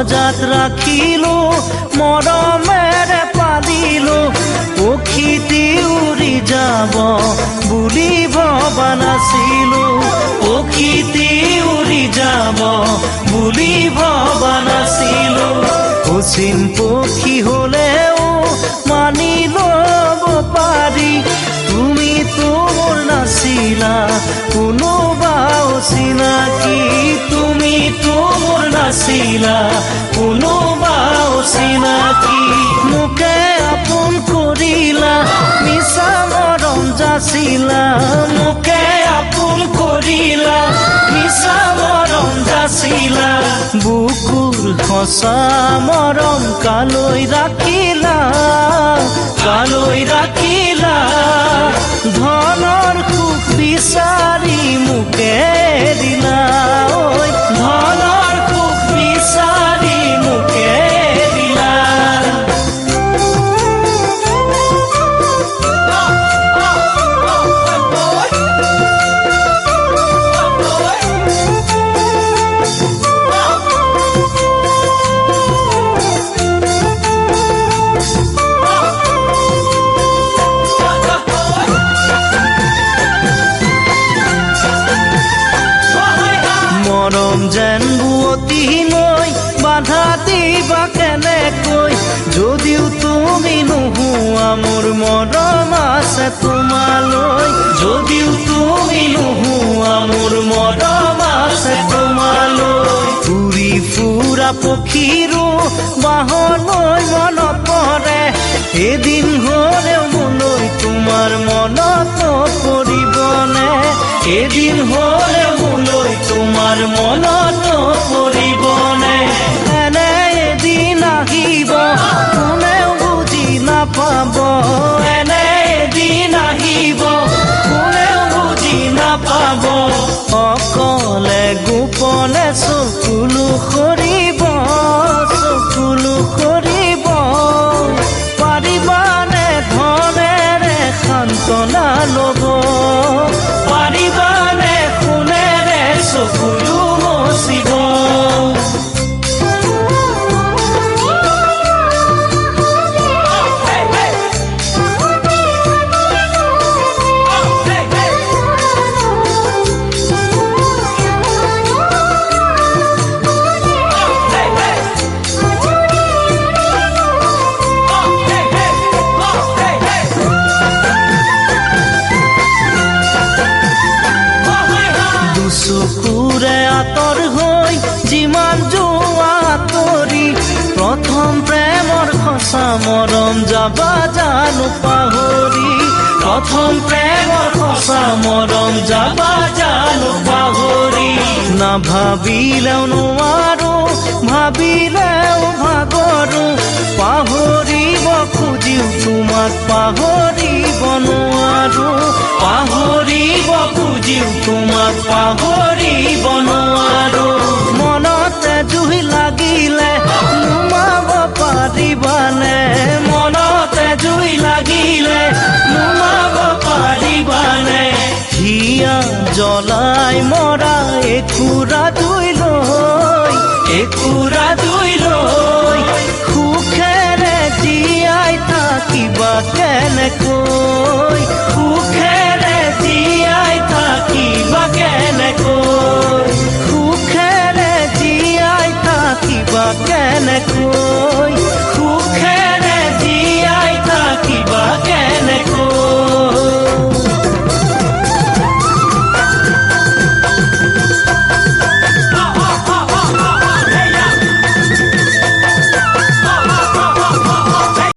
পঞ্জজাত ৰাখিলো মৰমেৰে পালিলো পক্ষীটি উৰি যাব বুলি ভবা নাছিলো পক্ষীটি উৰি যাব বুলি ভবা নাছিলো অচিন পক্ষী হলেও মানি ল'ব পাৰি তুমিতো মোৰ নাছিলা কোনোবা অচিনাকি তুমিতো মোৰ নাছিলা কোনোবা অচিনাকি মোকে আপোন কৰিলা মিছা মৰম যাচিলা মোকে আপোন কৰিলা মিছা মৰম যাচিলা বুকুৰ সঁচা মৰম কালৈ ৰাখিলা ধনৰ সুখ বিচাৰি মোকে দিলা ঐ ধনৰ সুখ বিচাৰি মোকে দিলা মৰম যেন বুৱতী নৈ বাধা দিবা কেনেকৈ যদিও তুমি নোহোৱা মোৰ মৰম আছে তোমালৈ যদিও তুমি নোহোৱা মোৰ মৰম আছে তোমালৈ উৰি ফুৰা পক্ষীৰো বাহলৈ মনত পৰে এদিন হ'লেও মোলৈ তোমাৰ মনত পৰিবনে এদিন হ'লেও মোলৈ তোমাৰ মনত পৰিবনে এনে এদিন আহিব কোনেও বুজি নাপাব এনে এদিন আহিব কোনেও বুজি নাপাব অকলে গোপনে চকুলো সৰিব পাৰিবানে ধনেৰে সান্তনা ল'ব পাৰিবানে সোণেৰে চকুলো মচিব চকুৰে আঁতৰ হৈ যিমান যোৱা আঁতৰি প্ৰথম প্ৰেমৰ সঁচা মৰম যাবা জানো পাহৰি প্ৰথম প্ৰেমৰ সঁচা মৰম যাবা জানো পাহৰি নাভাবিলেও নোৱাৰো ভাবিলেও ভাগৰো পাহৰিব খুজিও তোমাক পাহৰিব নোৱাৰো পাহৰিব খুজিও তোমাক পাহৰিব নোৱাৰো মনতে জুই লাগিলে নুমাব পাৰিবানে মনতে জুই লাগিলে নুমাব পাৰিবানে হিয়া জ্বলাই মৰা একুৰা জুই লৈ